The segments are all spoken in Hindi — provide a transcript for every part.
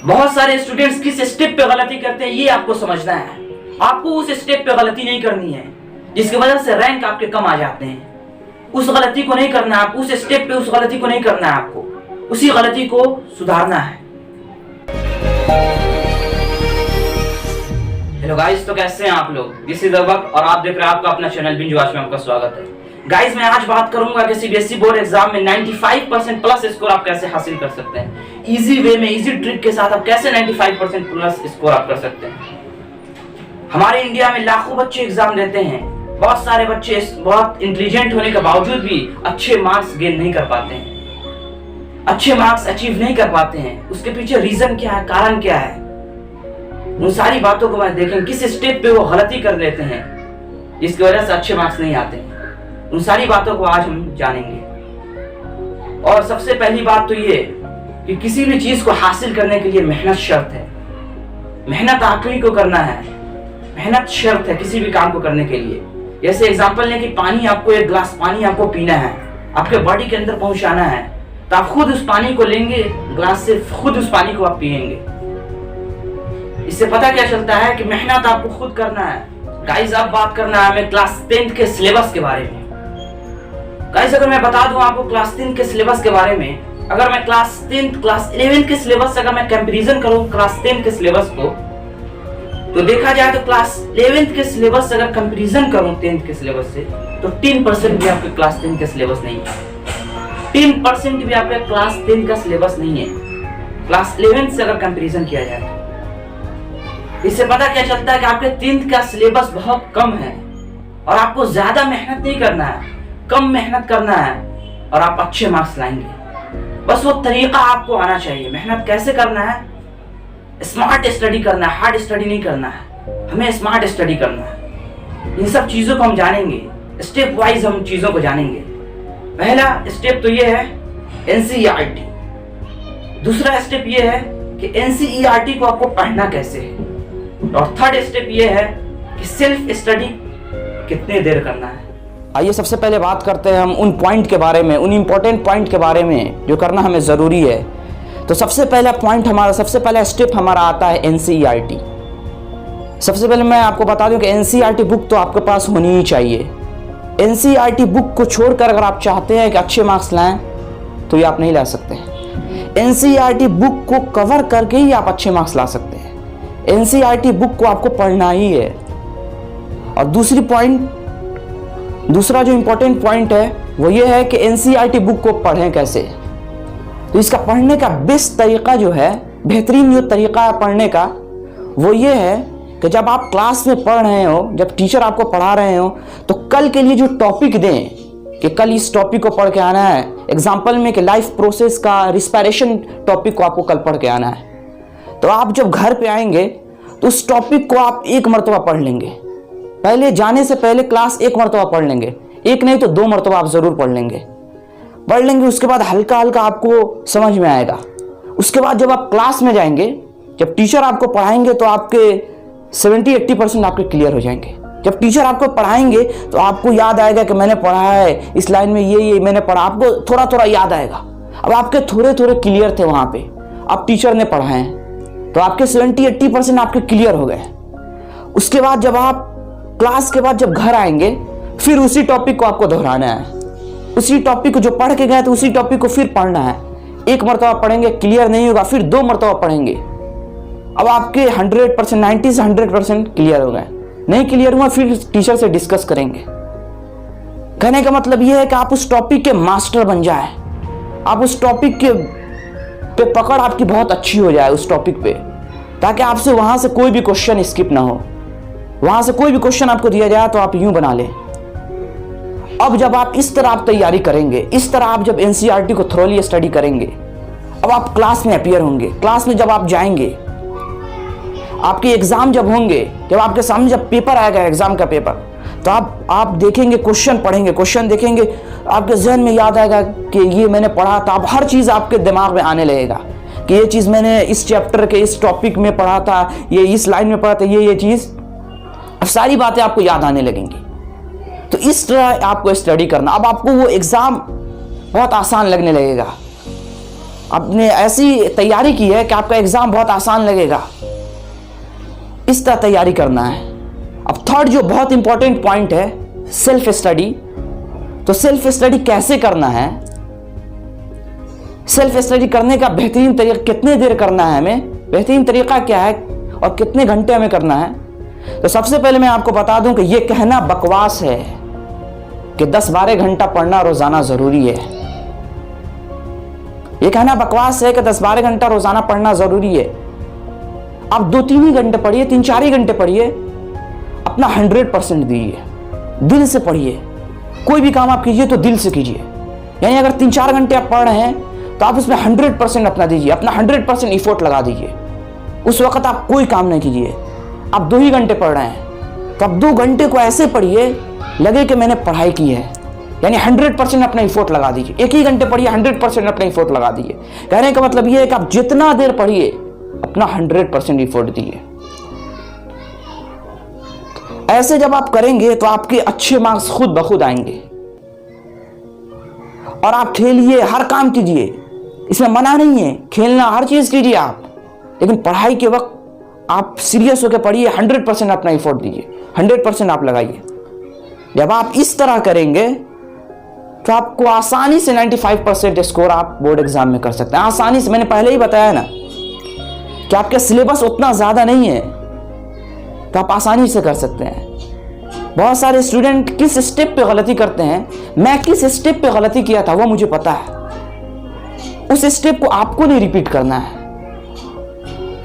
बहुत सारे स्टूडेंट्स किस स्टेप पे गलती करते हैं ये आपको समझना है। आपको उस स्टेप पे गलती नहीं करनी है जिसकी वजह से रैंक आपके कम आ जाते हैं। उस गलती को नहीं करना है, आप उस स्टेप पे उस गलती को नहीं करना है, आपको उसी गलती को सुधारना है। हेलो गाइस, तो कैसे हैं आप लोग? दिस इज अबक और आप देख रहे हैं आपका अपना चैनल बिंज वॉच में आपका स्वागत है। गाइस, मैं आज बात करूंगा कि सीबीएसई बोर्ड एग्जाम में 95% प्लस स्कोर आप कैसे हासिल कर सकते हैं। इजी वे में, इजी ट्रिक के साथ आप कैसे 95% प्लस स्कोर आप कर सकते हैं। हमारे इंडिया में लाखों बच्चे एग्जाम देते हैं, बहुत सारे बच्चे बहुत इंटेलिजेंट होने के बावजूद भी अच्छे मार्क्स गेन नहीं कर पाते हैं, अच्छे मार्क्स अचीव नहीं कर पाते हैं। उसके पीछे रीजन क्या है, कारण क्या है, उन सारी बातों को मैं देखें किस स्टेप पे वो गलती कर लेते हैं जिसकी वजह से अच्छे मार्क्स नहीं आते हैं। उन सारी बातों को आज हम जानेंगे। और सबसे पहली बात तो ये कि किसी भी चीज को हासिल करने के लिए मेहनत शर्त है। मेहनत आखिरी को करना है, मेहनत शर्त है किसी भी काम को करने के लिए। जैसे एग्जांपल लें कि पानी, आपको एक ग्लास पानी आपको पीना है, आपके बॉडी के अंदर पहुंचाना है, तो आप खुद उस पानी को लेंगे, ग्लास से खुद उस पानी को आप पिएंगे। इससे पता क्या चलता है कि मेहनत आपको खुद करना है। गाइस, अब बात करना है हमें क्लास 10 के सिलेबस के बारे में। गाइस, अगर मैं बता दूं आपको क्लास 10 के सिलेबस के बारे में, अगर मैं क्लास 10 क्लास 11 के सिलेबस से अगर मैं कंपैरिजन करूं क्लास 10 के सिलेबस को, तो देखा जाए तो क्लास 11 के सिलेबस से अगर कंपैरिजन करूं 10 के सिलेबस से, तो 3% भी आपके क्लास 10 के सिलेबस नहीं है। 3% भी आपके क्लास 10 का सिलेबस नहीं है क्लास 11 से अगर कंपैरिजन किया जाए तो। इससे पता क्या चलता है कि आपके 10th का सिलेबस बहुत कम है और आपको ज्यादा मेहनत नहीं करना है, कम मेहनत करना है और आप अच्छे मार्क्स लाएंगे। बस वो तरीका आपको आना चाहिए। मेहनत कैसे करना है, स्मार्ट स्टडी करना है, हार्ड स्टडी नहीं करना है, हमें स्मार्ट स्टडी करना है। इन सब चीजों को हम जानेंगे, स्टेप वाइज हम चीजों को जानेंगे। पहला स्टेप तो ये है एनसीईआरटी। दूसरा स्टेप ये है कि एनसीईआरटी को आपको पढ़ना कैसे है, और थर्ड स्टेप ये है कि सेल्फ स्टडी कितने देर करना है। आइए सबसे पहले बात करते हैं हम उन पॉइंट के बारे में, उन इंपॉर्टेंट पॉइंट के बारे में जो करना हमें ज़रूरी है। तो सबसे पहला पॉइंट हमारा, सबसे पहला स्टेप हमारा आता है एनसीईआरटी। सबसे पहले मैं आपको बता दूं कि एनसीईआरटी बुक तो आपके पास होनी ही चाहिए। एनसीईआरटी बुक को छोड़कर अगर आप चाहते हैं कि अच्छे मार्क्स लाएं तो ये आप नहीं ला सकते। एनसीईआरटी बुक को कवर करके ही आप अच्छे मार्क्स ला सकते हैं। एनसीईआरटी बुक को आपको पढ़ना ही है। और दूसरा जो इंपॉर्टेंट पॉइंट है वो ये है कि एनसीईआरटी बुक को पढ़ें कैसे। तो इसका पढ़ने का बेस्ट तरीका जो है, बेहतरीन जो तरीका है पढ़ने का, वो ये है कि जब आप क्लास में पढ़ रहे हो, जब टीचर आपको पढ़ा रहे हो, तो कल के लिए जो टॉपिक दें कि कल इस टॉपिक को पढ़ के आना है। एग्जाम्पल में कि लाइफ प्रोसेस का रिस्पायरेशन टॉपिक को आपको कल पढ़ के आना है, तो आप जब घर पे आएंगे तो उस टॉपिक को आप एक मरतबा पढ़ लेंगे। पहले जाने से पहले क्लास एक मरतबा पढ़ लेंगे, एक नहीं तो 2 मरतबा आप जरूर पढ़ लेंगे। उसके बाद हल्का हल्का आपको समझ में आएगा। उसके बाद जब आप क्लास में जाएंगे, जब टीचर आपको पढ़ाएंगे, तो आपके 70-80% आपके क्लियर हो जाएंगे। जब टीचर आपको पढ़ाएंगे तो आपको याद आएगा कि मैंने पढ़ा है इस लाइन में, ये मैंने पढ़ा, आपको थोड़ा थोड़ा याद आएगा। अब आपके थोड़े थोड़े क्लियर थे वहां पे, अब टीचर ने पढ़ाए तो आपके 70-80% आपके क्लियर हो गए। उसके बाद जब आप क्लास के बाद जब घर आएंगे, फिर उसी टॉपिक को आपको दोहराना है। उसी टॉपिक को जो पढ़ के गए तो उसी टॉपिक को फिर पढ़ना है। एक मरतबा पढ़ेंगे, क्लियर नहीं होगा, फिर 2 मरतबा पढ़ेंगे। अब आपके 100%, 90 से 100% क्लियर हो गए। नहीं क्लियर हुआ, फिर टीचर से डिस्कस करेंगे। कहने का मतलब यह है कि आप उस टॉपिक के मास्टर बन जाए, आप उस टॉपिक के पे पकड़ आपकी बहुत अच्छी हो जाए उस टॉपिक पे, ताकि आपसे वहां से कोई भी क्वेश्चन स्किप ना हो। वहां से कोई भी क्वेश्चन आपको दिया जाए तो आप यूं बना लें। अब जब आप इस तरह आप तैयारी करेंगे, इस तरह आप जब एनसीईआरटी को थोरोली स्टडी करेंगे, अब आप क्लास में अपीयर होंगे। क्लास में जब आप जाएंगे, आपके एग्जाम जब होंगे, जब आपके सामने जब पेपर आएगा, एग्जाम का पेपर, तो आप देखेंगे, क्वेश्चन पढ़ेंगे, क्वेश्चन देखेंगे, आपके जहन में याद आएगा कि ये मैंने पढ़ा था। अब हर चीज़ आपके दिमाग में आने लगेगा कि ये चीज़ मैंने इस चैप्टर के इस टॉपिक में पढ़ा था, ये इस लाइन में पढ़ा था, ये चीज़, अब सारी बातें आपको याद आने लगेंगी। तो इस तरह आपको स्टडी करना। अब आपको वो एग्ज़ाम बहुत आसान लगने लगेगा। आपने ऐसी तैयारी की है कि आपका एग्जाम बहुत आसान लगेगा, इस तरह तैयारी करना है। अब थर्ड जो बहुत इंपॉर्टेंट पॉइंट है, सेल्फ स्टडी। तो सेल्फ स्टडी कैसे करना है, सेल्फ स्टडी करने का बेहतरीन तरीका, कितने देर करना है हमें, बेहतरीन तरीका क्या है और कितने घंटे हमें करना है। तो सबसे पहले मैं आपको बता दूं कि यह कहना बकवास है कि 10-12 घंटा पढ़ना रोजाना जरूरी है। यह कहना बकवास है कि 10-12 घंटा रोजाना पढ़ना जरूरी है। आप 2-3 ही घंटे पढ़िए, 3-4 ही घंटे पढ़िए, अपना 100% दीजिए, दिल से पढ़िए। कोई भी काम आप कीजिए तो दिल से कीजिए। यानी अगर 3-4 घंटे आप पढ़ रहे हैं तो आप उसमें 100% अपना दीजिए, अपना 100% एफर्ट लगा दीजिए। उस वक्त आप कोई काम नहीं कीजिए। आप 2 ही घंटे पढ़ रहे हैं तो आप 2 घंटे को ऐसे पढ़िए लगे कि मैंने पढ़ाई की है, यानी 100% अपना एफर्ट लगा दीजिए। 1 ही घंटे पढ़िए, 100% अपना एफर्ट लगा दीजिए। कहने का मतलब यह है कि आप जितना देर पढ़िए अपना 100% एफर्ट दीजिए। ऐसे जब आप करेंगे तो आपके अच्छे मार्क्स खुद ब खुद आएंगे। और आप खेलिए, हर काम कीजिए, इसमें मना नहीं है, खेलना हर चीज कीजिए आप, लेकिन पढ़ाई के वक्त आप सीरियस होकर पढ़िए, 100% अपना एफर्ट दीजिए, 100% आप लगाइए। जब आप इस तरह करेंगे तो आपको आसानी से 95% स्कोर आप बोर्ड एग्जाम में कर सकते हैं। आसानी से, मैंने पहले ही बताया ना कि आपका सिलेबस उतना ज्यादा नहीं है, तो आप आसानी से कर सकते हैं। बहुत सारे स्टूडेंट किस स्टेप पे गलती करते हैं, मैं किस स्टेप पे गलती किया था वो मुझे पता है। उस स्टेप को आपको नहीं रिपीट करना है।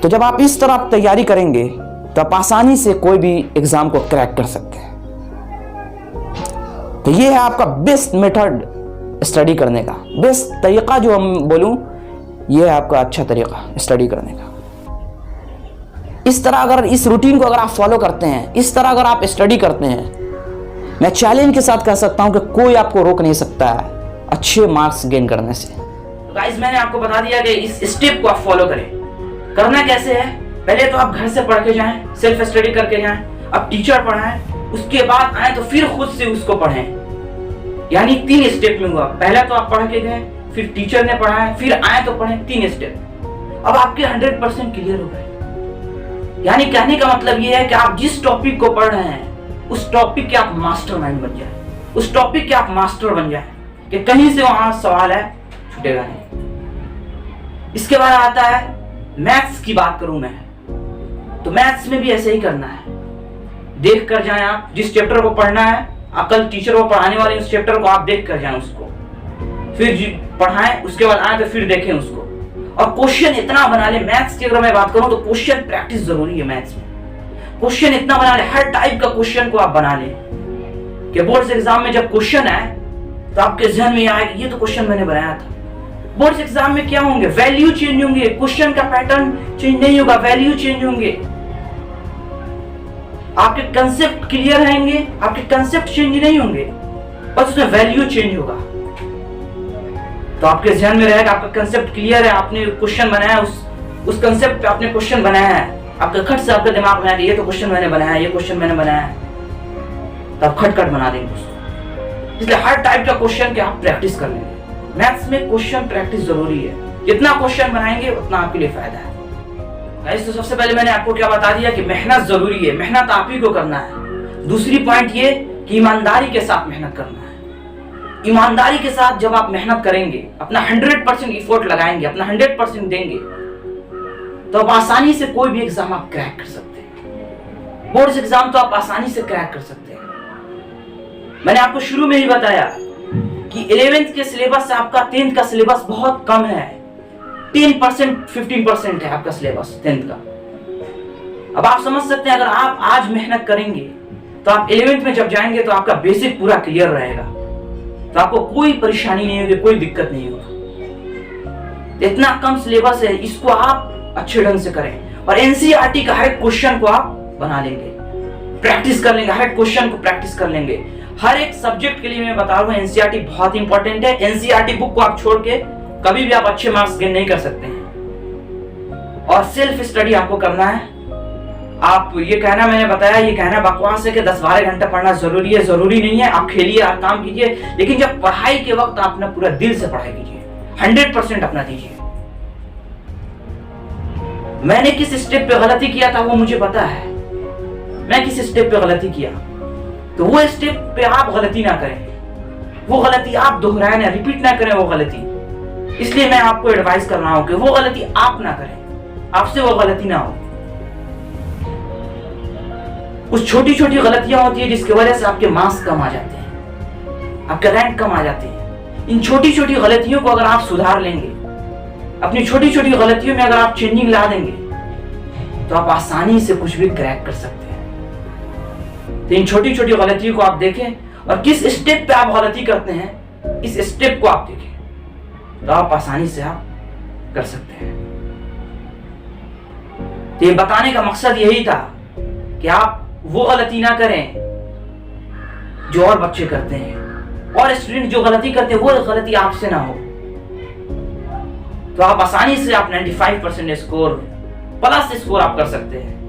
तो जब आप इस तरह तैयारी करेंगे तो आप आसानी से कोई भी एग्जाम को क्रैक कर सकते हैं। तो ये है आपका बेस्ट मेथड स्टडी करने का, बेस्ट तरीका जो हम बोलूं, ये है आपका अच्छा तरीका स्टडी करने का। इस तरह अगर इस रूटीन को अगर आप फॉलो करते हैं, इस तरह अगर आप स्टडी करते हैं, मैं चैलेंज के साथ कह सकता हूं कि कोई आपको रोक नहीं सकता है अच्छे मार्क्स गेन करने से। तो गाइस मैंने आपको बता दिया कि इस स्टेप को आप फॉलो करें। करना कैसे है, पहले तो आप घर से पढ़ के जाएं, सेल्फ स्टडी करके जाएं, अब टीचर पढ़ाएं, उसके बाद आए तो फिर खुद से उसको पढ़ें। यानी 3 स्टेप में हुआ, पहले तो आप पढ़ के गए, फिर टीचर ने पढ़ाया, फिर आए तो पढ़े, 3 स्टेप। अब आपके 100% क्लियर हो गए। यानी कहने का मतलब यह है कि आप जिस टॉपिक को पढ़ रहे हैं उस टॉपिक के आप मास्टरमाइंड बन जाए, उस टॉपिक के आप मास्टर बन जाए कि कहीं से वहां सवाल है छूटेगा नहीं। इसके बाद आता है मैथ्स की बात करूं मैं, तो मैथ्स में भी ऐसे ही करना है। देख कर जाएं आप, जिस चैप्टर को पढ़ना है, आप कल टीचर को पढ़ाने वाले उस चैप्टर को आप देख कर जाएं, उसको फिर पढ़ाएं, उसके बाद आए तो फिर देखें उसको। और क्वेश्चन इतना बना ले, मैथ्स की अगर मैं बात करूं तो क्वेश्चन प्रैक्टिस जरूरी है। मैथ्स में क्वेश्चन इतना बना ले, हर टाइप का क्वेश्चन को आप बना ले कि बोर्ड एग्जाम में जब क्वेश्चन आए तो आपके जहन में आए ये तो क्वेश्चन मैंने बनाया था। बोर्ड एग्जाम में क्या होंगे, वैल्यू चेंज होंगे, क्वेश्चन का पैटर्न चेंज नहीं होगा, वैल्यू चेंज होंगे। आपके कंसेप्ट क्लियर रहेंगे, आपके कंसेप्ट चेंज नहीं होंगे, बस उसमें वैल्यू चेंज होगा। तो आपके ध्यान में रहेगा आपका कंसेप्ट क्लियर है, आपने क्वेश्चन बनाया, उस कंसेप्ट पे आपने क्वेश्चन बनाया है, आपका खट से आपके दिमाग में आया ये तो क्वेश्चन मैंने बनाया, ये क्वेश्चन मैंने बनाया है, तो आप खट बना देंगे उसको। इसलिए हर टाइप का क्वेश्चन के आप प्रैक्टिस कर लेंगे। मैथ्स में क्वेश्चन प्रैक्टिस जरूरी है, जितना क्वेश्चन बनाएंगे उतना आपके लिए फायदा है। गाइस तो सबसे पहले मैंने आपको क्या बता दिया कि मेहनत जरूरी है, मेहनत आप ही को करना है। दूसरी पॉइंट ये कि ईमानदारी के साथ मेहनत करना है। ईमानदारी के साथ जब आप मेहनत करेंगे, अपना 100% एफर्ट लगाएंगे, अपना 100% देंगे, तो आप आसानी से कोई भी एग्जाम आप क्रैक कर सकते हैं। बोर्ड एग्जाम तो आप आसानी से क्रैक कर सकते हैं। मैंने आपको शुरू में ही बताया कि 11th के सिलेबस से आपका 10th का सिलेबस बहुत कम है, 10% 15% है आपका सिलेबस 10th का। अब आप समझ सकते हैं, अगर आप आज मेहनत करेंगे तो आप 11th में जब जाएंगे तो आपका बेसिक पूरा क्लियर रहेगा, तो आपको कोई परेशानी नहीं होगी, कोई दिक्कत नहीं होगा। इतना कम सिलेबस है, इसको आप अच्छे ढंग से करें और एनसीईआरटी का हर एक क्वेश्चन को आप बना लेंगे, प्रैक्टिस कर लेंगे, हर एक क्वेश्चन को प्रैक्टिस कर लेंगे। हर एक सब्जेक्ट के लिए मैं बता रहा हूं एनसीईआरटी बहुत इंपॉर्टेंट है। एनसीईआरटी बुक को आप छोड़ के कभी भी आप अच्छे मार्क्स गेन नहीं कर सकते हैं। और सेल्फ स्टडी आपको करना है। आप ये कहना, मैंने बताया ये कहना बकवास है कि 10-12 घंटा पढ़ना जरूरी है, जरूरी नहीं है। आप खेलिए, आप काम कीजिए, लेकिन जब पढ़ाई के वक्त आप अपना पूरा दिल से पढ़ाई कीजिए, 100% अपना दीजिए। मैंने किस स्टेप पे गलती किया था वो मुझे पता है, मैं किस स्टेप पे गलती किया, तो वो स्टेप पे आप गलती ना करें, वो गलती आप दोहराए ना, रिपीट ना करें वो गलती। इसलिए मैं आपको एडवाइस कर रहा हूं कि वो गलती आप ना करें, आपसे वो गलती ना हो। कुछ छोटी छोटी गलतियां होती है जिसकी वजह से आपके मार्क्स कम आ जाते हैं, आपके रैंक कम आ जाते हैं। इन छोटी छोटी गलतियों को अगर आप सुधार लेंगे, अपनी छोटी छोटी गलतियों में अगर आप चेंजिंग ला देंगे, तो आप आसानी से कुछ भी क्रैक कर सकते हैं। तो इन छोटी छोटी गलतियों को आप देखें और किस स्टेप पे आप गलती करते हैं, इस स्टेप को आप देखें, तो आप आसानी से आप कर सकते हैं। तो ये बताने का मकसद यही था कि आप वो गलती ना करें जो और बच्चे करते हैं, और स्टूडेंट जो गलती करते हैं वो गलती आपसे ना हो। तो आप आसानी से आप 95% स्कोर प्लस स्कोर आप कर सकते हैं।